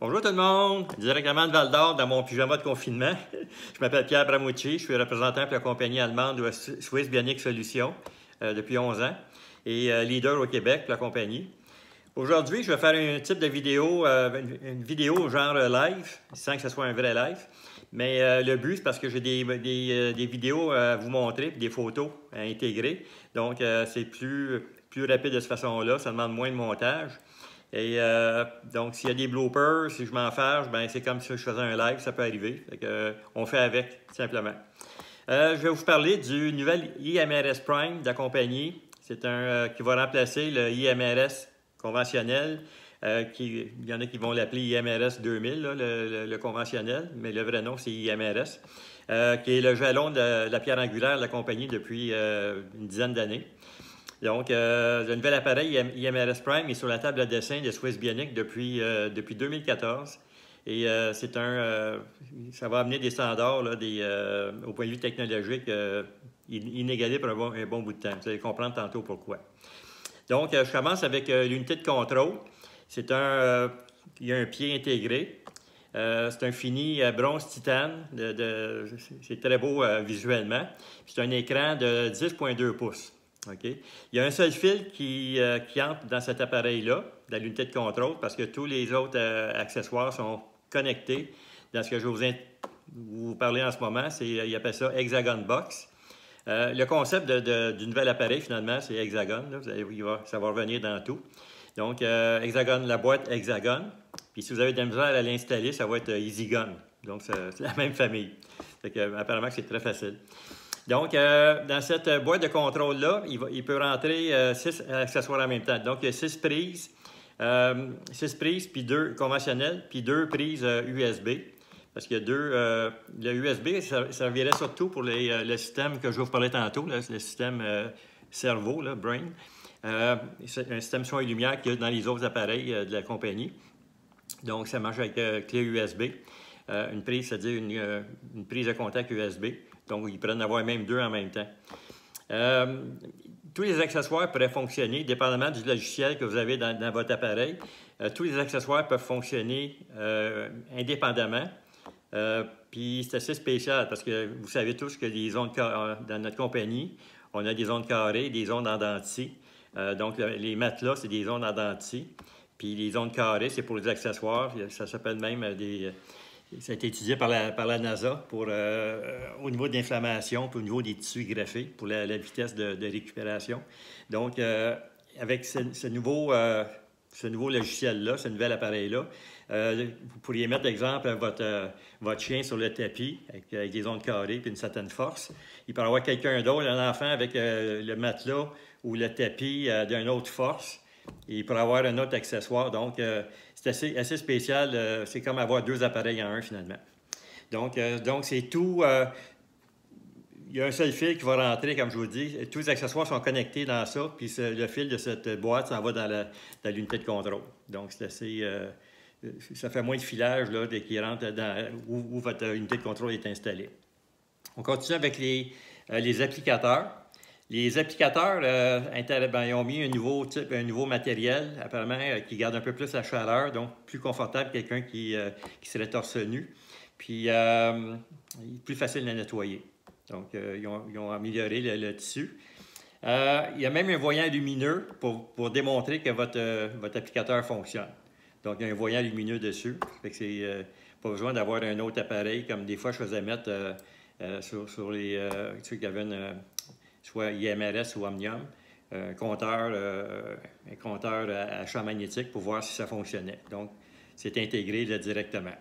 Bonjour tout le monde, directement de Val-d'Or dans mon pyjama de confinement. Je m'appelle Pierre Bramucci, je suis représentant pour la compagnie allemande Swiss Bionic Solutions depuis 11 ans et leader au Québec pour la compagnie. Aujourd'hui, je vais faire un type de vidéo, une vidéo genre live, sans que ce soit un vrai live. Mais le but, c'est parce que j'ai des vidéos à vous montrer, puis des photos à intégrer. Donc, c'est plus rapide de cette façon-là, ça demande moins de montage. Et donc, s'il y a des bloopers, si je m'en fâche, ben c'est comme si je faisais un live, ça peut arriver. Fait que, on fait avec, simplement. Je vais vous parler du nouvel IMRS Prime de la compagnie. C'est un qui va remplacer le IMRS conventionnel. Il y en a qui vont l'appeler IMRS 2000, là, le conventionnel, mais le vrai nom, c'est IMRS, qui est le jalon de la pierre angulaire de la compagnie depuis une dizaine d'années. Donc, le nouvel appareil IMRS Prime est sur la table de dessin de Swiss Bionic depuis 2014. Et ça va amener des standards là, au point de vue technologique inégalés pour un bon bout de temps. Vous allez comprendre tantôt pourquoi. Donc, je commence avec l'unité de contrôle. Il y a un pied intégré. C'est un fini bronze titane. C'est très beau visuellement. C'est un écran de 10,2 pouces. Okay. Il y a un seul fil qui entre dans cet appareil-là, dans l'unité de contrôle, parce que tous les autres accessoires sont connectés dans ce que je vais vous parler en ce moment. Ils appellent ça Hexagon Box. Le concept du nouvel appareil, finalement, c'est Hexagon. Là, ça va revenir dans tout. Donc, Hexagon, la boîte Hexagon. Puis si vous avez de la misère à l'installer, ça va être EasyGon. Donc, c'est la même famille. Fait que, apparemment, c'est très facile. Donc, dans cette boîte de contrôle-là, il peut rentrer 6 accessoires en même temps. Donc, il y a 6 prises, puis 2 conventionnelles, puis 2 prises USB. Parce qu'il y a le USB, ça servirait surtout pour le système que je vais vous parler tantôt, là, le système cerveau, là, brain. C'est un système son et lumière qu'il y a dans les autres appareils de la compagnie. Donc, ça marche avec clé USB. Une prise, c'est-à-dire une prise de contact USB. Donc, ils pourraient en avoir même 2 en même temps. Tous les accessoires pourraient fonctionner, dépendamment du logiciel que vous avez dans votre appareil. Tous les accessoires peuvent fonctionner indépendamment. Puis, c'est assez spécial parce que vous savez tous que les ondes dans notre compagnie, on a des ondes carrées, des ondes en denti. Donc, les matelas, c'est des ondes en denti. Puis, les ondes carrées, c'est pour les accessoires. Ça s'appelle même ça a été étudié par la NASA au niveau de l'inflammation, puis au niveau des tissus greffés, pour la vitesse de récupération. Donc, avec ce nouveau logiciel-là, ce nouvel appareil-là, vous pourriez mettre, exemple, votre chien sur le tapis avec des ondes carrées puis une certaine force. Il peut y avoir quelqu'un d'autre, un enfant avec le matelas ou le tapis d'une autre force. Et il pourrait avoir un autre accessoire. Donc, c'est assez spécial. C'est comme avoir 2 appareils en un, finalement. Donc c'est tout. Il y a un seul fil qui va rentrer, comme je vous dis. Tous les accessoires sont connectés dans ça. Puis le fil de cette boîte s'en va dans l'unité de contrôle. Donc, c'est assez. Ça fait moins de filage là, qui rentre où votre unité de contrôle est installée. On continue avec les applicateurs. Les applicateurs, ils ont mis un nouveau matériel, apparemment, qui garde un peu plus la chaleur, donc plus confortable que quelqu'un qui serait torse nu. Puis, plus facile à nettoyer. Donc, ils ont amélioré le tissu. Il y a même un voyant lumineux pour démontrer que votre applicateur fonctionne. Donc, il y a un voyant lumineux dessus. Fait que c'est pas besoin d'avoir un autre appareil, comme des fois je faisais mettre sur ceux qui avaient soit IMRS ou Omnium, un compteur à champ magnétique pour voir si ça fonctionnait. Donc, c'est intégré là, directement.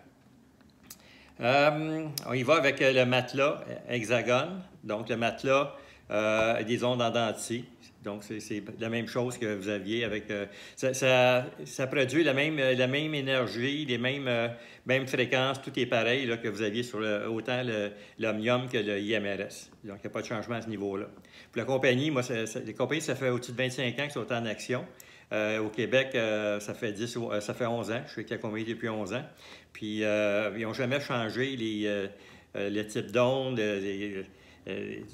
On y va avec le matelas Hexagon. Donc, le matelas a des ondes en denti. Donc, c'est la même chose que vous aviez avec... ça produit la même énergie, les mêmes fréquences, tout est pareil là, que vous aviez sur autant l'Omnium que le IMRS. Donc, il n'y a pas de changement à ce niveau-là. Pour la compagnie, les compagnies, ça fait au-dessus de 25 ans qu'ils sont en action. Au Québec, ça fait 11 ans. Je suis avec la compagnie depuis 11 ans. Puis, ils n'ont jamais changé le type d'onde.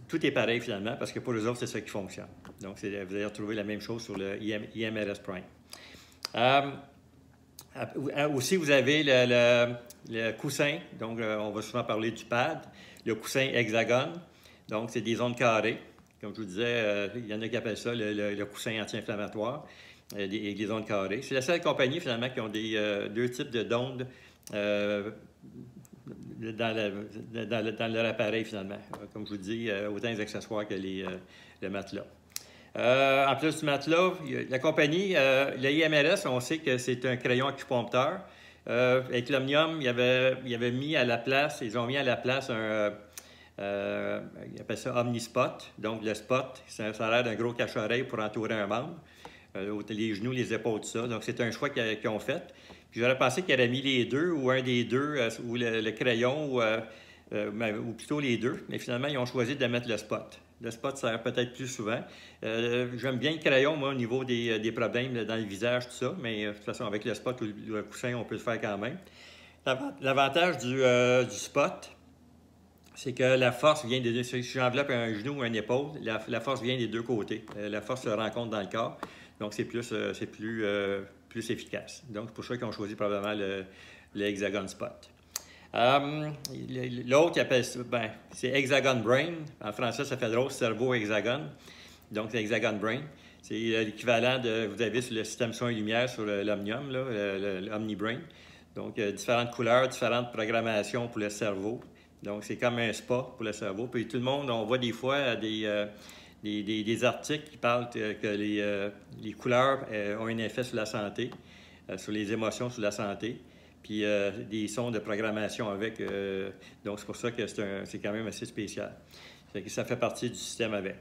Tout est pareil finalement, parce que pour eux autres, c'est ça qui fonctionne. Donc, vous allez retrouver la même chose sur le IMRS Prime. Aussi, vous avez le coussin. Donc, on va souvent parler du pad. Le coussin hexagone. Donc, c'est des zones carrées. Comme je vous disais, il y en a qui appellent ça le coussin anti-inflammatoire avec des zones carrées. C'est la seule compagnie, finalement, qui ont deux types d'ondes dans leur appareil, finalement. Comme je vous dis, autant les accessoires que le matelas. En plus du matelas, la compagnie, le IMRS, on sait que c'est un crayon acupuncteur. Avec l'Omnium, ils avaient mis à la place, ils ont mis à la place ils appellent ça Omnispot. Donc, le spot, ça a l'air d'un gros cache-oreille pour entourer un membre. Les genoux, les épaules, tout ça. Donc, c'est un choix qu'ils ont fait. Puis, j'aurais pensé qu'ils auraient mis les deux, ou un des deux, ou le crayon, ou plutôt les deux. Mais finalement, ils ont choisi de mettre le spot. Le spot sert peut-être plus souvent. J'aime bien le crayon, moi, au niveau des problèmes dans le visage, tout ça. Mais de toute façon, avec le spot ou le coussin, on peut le faire quand même. L'avantage du spot, c'est que la force vient des deux. Si j'enveloppe un genou ou une épaule, la force vient des deux côtés. La force se rencontre dans le corps. Donc, c'est plus efficace. Donc, c'est pour ça qu'ils ont choisi probablement le Hexagon Spot. L'autre, il appelle ça, c'est Hexagon Brain. En français, ça fait drôle, cerveau hexagone. Donc, c'est Hexagon Brain. C'est l'équivalent de, vous avez sur le système son et lumière sur l'Omnium, l'Omnibrain. Donc, différentes couleurs, différentes programmations pour le cerveau. Donc, c'est comme un spa pour le cerveau. Puis tout le monde, on voit des fois des articles qui parlent que les couleurs ont un effet sur la santé, sur les émotions, sur la santé. Puis des sons de programmation avec. Donc, c'est pour ça que c'est quand même assez spécial. Ça fait partie du système avec.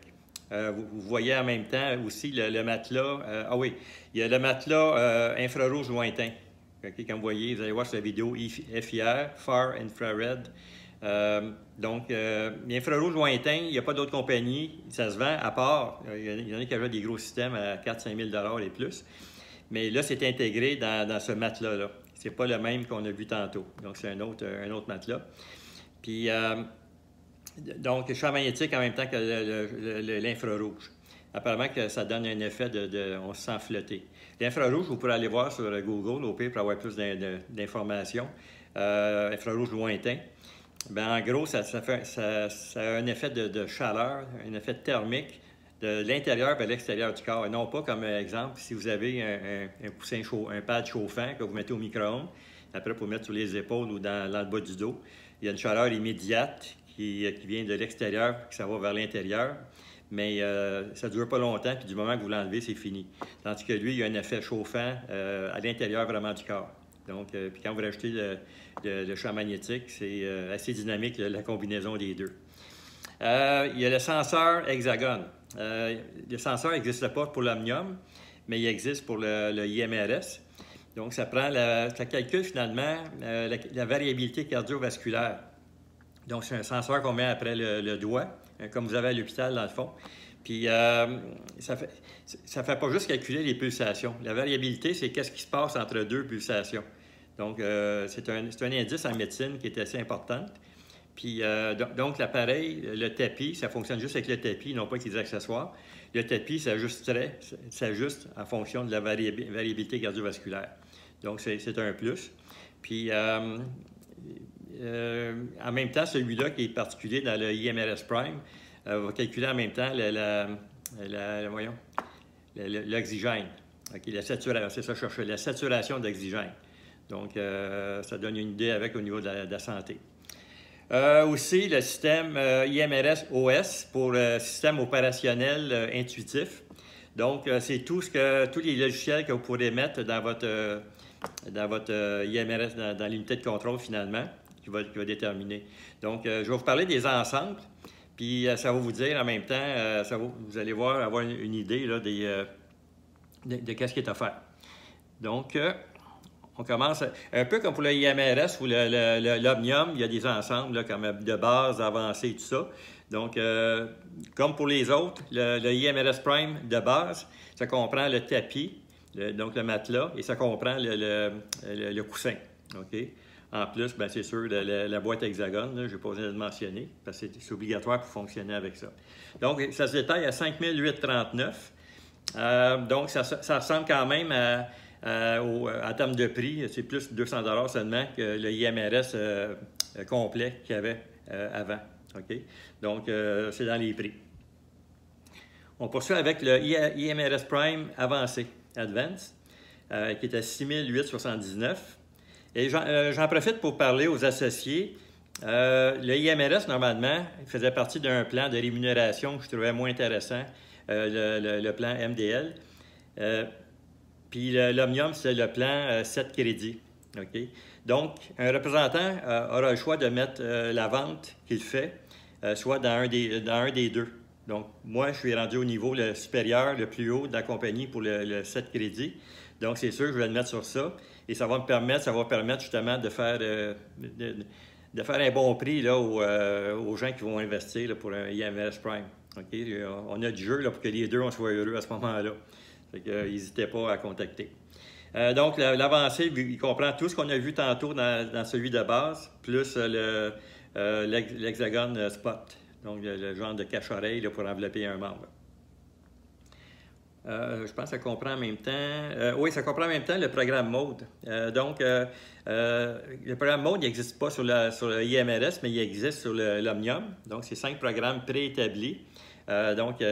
Vous voyez en même temps aussi le matelas. Il y a le matelas infrarouge lointain. Okay, comme vous voyez, vous allez voir sur la vidéo FIR, Far Infrared. L'infrarouge lointain, il n'y a pas d'autres compagnies. Ça se vend à part. Il y en a qui achètent des gros systèmes à 4 000 $, 5 000 et plus. Mais là, c'est intégré dans ce matelas-là. C'est pas le même qu'on a vu tantôt. Donc, c'est un autre matelas. Puis, donc, le champ magnétique en même temps que l'infrarouge. Apparemment que ça donne un effet on se sent flotté. L'infrarouge, vous pourrez aller voir sur Google, au pire, pour avoir plus d'informations. Infrarouge lointain. En gros, ça a un effet de chaleur, un effet thermique de l'intérieur vers l'extérieur du corps. Et non pas comme exemple, si vous avez un coussin un pad chauffant que vous mettez au micro-ondes, après pour mettre sur les épaules ou dans le bas du dos, il y a une chaleur immédiate qui vient de l'extérieur, qui ça va vers l'intérieur. Mais ça ne dure pas longtemps, puis du moment que vous l'enlevez, c'est fini. Tandis que lui, il y a un effet chauffant à l'intérieur vraiment du corps. Donc, puis quand vous rajoutez le champ magnétique, c'est assez dynamique, la combinaison des deux. Il y a le senseur hexagone. Le senseur n'existe pas pour l'Omnium, mais il existe pour le IMRS. Donc, ça calcule finalement la variabilité cardiovasculaire. Donc, c'est un senseur qu'on met après le doigt, comme vous avez à l'hôpital, dans le fond. Puis, ça fait pas juste calculer les pulsations. La variabilité, c'est qu'est-ce qui se passe entre deux pulsations. Donc, c'est un indice en médecine qui est assez important. Puis, donc, l'appareil, le tapis, ça fonctionne juste avec le tapis, non pas avec les accessoires. Le tapis s'ajuste en fonction de la variabilité cardiovasculaire. Donc, c'est un plus. Puis, en même temps, celui-là qui est particulier dans le IMRS Prime va calculer en même temps l'oxygène. Okay, la saturation, c'est ça que je cherchais, la saturation d'oxygène. Donc, ça donne une idée au niveau de la santé. Aussi, le système IMRS OS pour le système opérationnel intuitif. Donc, c'est tous les logiciels que vous pourrez mettre dans votre IMRS, dans l'unité de contrôle finalement, qui va déterminer. Donc, je vais vous parler des ensembles, puis ça va vous dire en même temps, vous allez avoir une idée là, de qu'est-ce qui est offert. Donc, on commence un peu comme pour le IMRS ou l'Omnium, il y a des ensembles là, comme de base, avancée, tout ça. Donc, comme pour les autres, le IMRS Prime de base, ça comprend le tapis, donc le matelas, et ça comprend le coussin. OK? En plus, c'est sûr, la boîte hexagone, je n'ai pas besoin de le mentionner, parce que c'est obligatoire pour fonctionner avec ça. Donc, ça se détaille à 5 839. Donc, ça ressemble quand même En termes de prix, c'est plus de 200 $ seulement que le IMRS complet qu'il y avait avant. Okay? Donc, c'est dans les prix. On poursuit avec le IMRS Prime avancé, Advanced, qui est à 6 879. Et j'en profite pour parler aux associés. Le IMRS, normalement, faisait partie d'un plan de rémunération que je trouvais moins intéressant, le plan MDL. Puis l'Omnium, c'est le plan 7 crédits. Okay? Donc, un représentant aura le choix de mettre la vente qu'il fait, soit dans un des deux. Donc, moi, je suis rendu au niveau le supérieur, le plus haut de la compagnie pour le 7 crédits. Donc, c'est sûr que je vais le mettre sur ça. Et ça va permettre justement de faire un bon prix là, aux gens qui vont investir là, pour un IMRS Prime. Okay? On a du jeu là, pour que les deux on soit heureux à ce moment-là. N'hésitez pas à contacter. Donc, l'avancée, il comprend tout ce qu'on a vu tantôt dans celui de base, plus l'hexagone spot. Donc, le genre de cache-oreille pour envelopper un membre. Je pense que ça comprend en même temps... oui, ça comprend en même temps le programme Mode. Le programme Mode n'existe pas sur le IMRS, mais il existe sur l'Omnium. Donc, c'est 5 programmes préétablis. Exemple,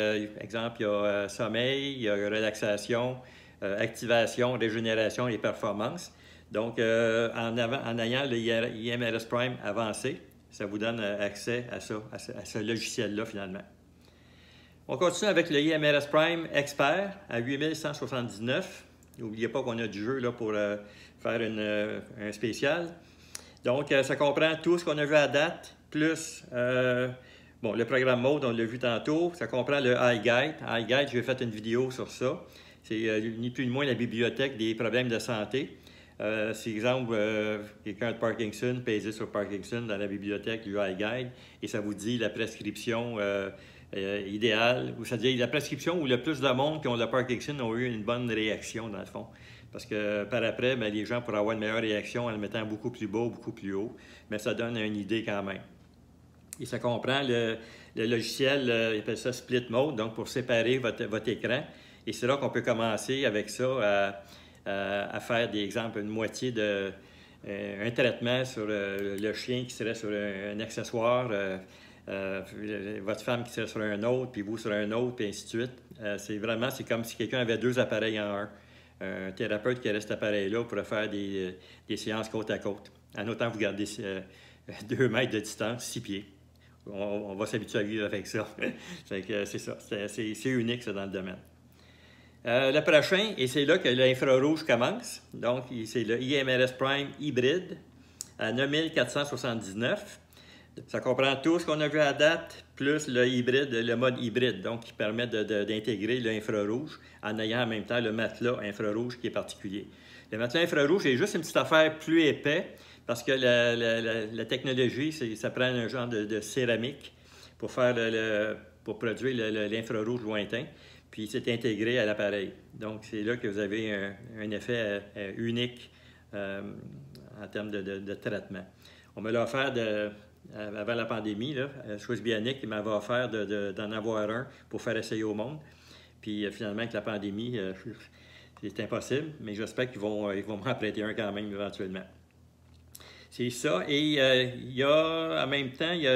il y a sommeil, il y a relaxation, activation, régénération et performance. Donc, en ayant le IMRS Prime avancé, ça vous donne accès à ce logiciel-là, finalement. On continue avec le IMRS Prime Expert à 8179. N'oubliez pas qu'on a du jeu là, pour faire un spécial. Donc, ça comprend tout ce qu'on a vu à date, plus le programme Mode, on l'a vu tantôt. Ça comprend le iGuide. iGuide, j'ai fait une vidéo sur ça. C'est ni plus ni moins la bibliothèque des problèmes de santé. C'est exemple, quelqu'un de Parkinson, pesez sur Parkinson dans la bibliothèque du iGuide et ça vous dit la prescription idéale, c'est-à-dire la prescription où le plus de monde qui ont le Parkinson ont eu une bonne réaction dans le fond. Parce que par après, les gens pourraient avoir une meilleure réaction en le mettant beaucoup plus bas, beaucoup plus haut, mais ça donne une idée quand même. Et ça comprend le logiciel, il appelle ça Split Mode, donc pour séparer votre écran. Et c'est là qu'on peut commencer avec ça à faire des exemples, une moitié de un traitement sur le chien qui serait sur un accessoire, votre femme qui serait sur un autre, puis vous sur un autre, puis ainsi de suite. C'est comme si quelqu'un avait 2 appareils en un. Un thérapeute qui aurait cet appareil-là pourrait faire des séances côte à côte. En autant vous gardez 2 mètres de distance, 6 pieds. On va s'habituer à vivre avec ça. C'est ça. C'est unique, ça, dans le domaine. Le prochain, et c'est là que l'infrarouge commence. Donc, c'est le IMRS Prime hybride à 9479. Ça comprend tout ce qu'on a vu à date, plus le mode hybride, donc qui permet d'intégrer l'infrarouge en ayant en même temps le matelas infrarouge qui est particulier. Le matelas infrarouge est juste une petite affaire plus épais parce que la technologie, ça prend un genre de céramique pour produire l'infrarouge lointain. Puis c'est intégré à l'appareil. Donc, c'est là que vous avez un effet unique en termes de traitement. On me l'a offert avant la pandémie, là, Swiss Bionic, il m'avait offert d'en avoir un pour faire essayer au monde. Puis finalement, avec la pandémie, c'est impossible, mais j'espère qu'ils vont m'en prêter un quand même éventuellement. C'est ça. Et il y a, en même temps, il y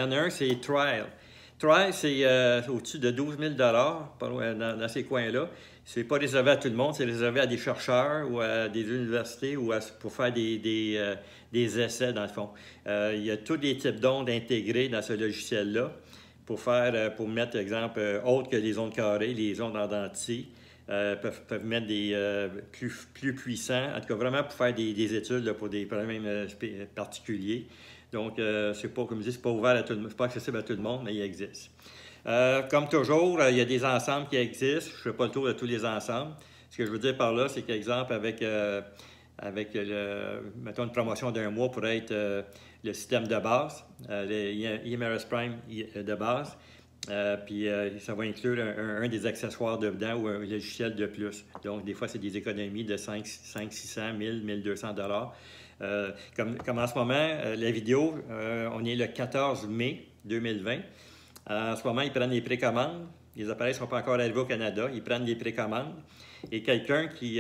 en a un, c'est Trial. Trial, c'est au-dessus de 12 000 $ dans ces coins-là. C'est pas réservé à tout le monde, c'est réservé à des chercheurs ou à des universités ou pour faire des essais, dans le fond. Il y a tous les types d'ondes intégrées dans ce logiciel-là pour mettre, exemple, autre que les ondes carrées, les ondes en dentier. Peuvent mettre des plus puissants, en tout cas vraiment pour faire des études là, pour des problèmes particuliers. Donc, c'est pas, comme je dis, c'est pas ouvert à tout le monde, c'est pas accessible à tout le monde, mais il existe. Comme toujours, il y a des ensembles qui existent. Je ne fais pas le tour de tous les ensembles. Ce que je veux dire par là, c'est qu'exemple, mettons une promotion d'1 mois pourrait être le système de base, le IMRS Prime de base. Puis ça va inclure un des accessoires dedans ou un logiciel de plus. Donc, des fois, c'est des économies de 600, 1000, 1200 $. Comme en ce moment, la vidéo, on est le 14 mai 2020. En ce moment, ils prennent les précommandes. Les appareils ne sont pas encore arrivés au Canada. Ils prennent des précommandes. Et quelqu'un qui...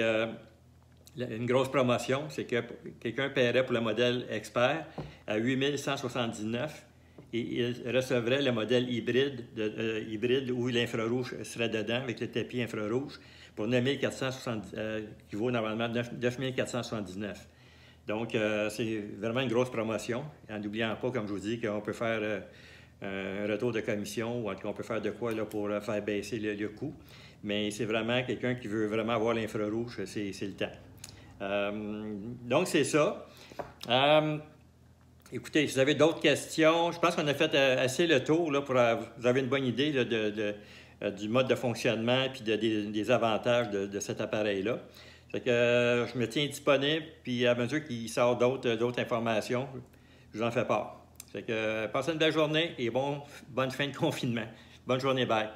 une grosse promotion, c'est que quelqu'un paierait pour le modèle Expert à 8 179 et il recevrait le modèle hybride où l'infrarouge serait dedans avec le tapis infrarouge pour 9 470, qui vaut normalement 9 479. Donc, c'est vraiment une grosse promotion. En n'oubliant pas, comme je vous dis, qu'on peut faire un retour de commission ou qu'on peut faire de quoi là, pour faire baisser le coût. Mais c'est vraiment quelqu'un qui veut vraiment avoir l'infrarouge, c'est le temps. Donc, c'est ça. Écoutez, si vous avez d'autres questions, je pense qu'on a fait assez le tour là, pour vous avez une bonne idée là, du mode de fonctionnement et des avantages de cet appareil-là. Fait que je me tiens disponible, puis à mesure qu'il sort d'autres informations, je vous en fais part. Fait que passez une belle journée et bonne fin de confinement. Bonne journée, bye.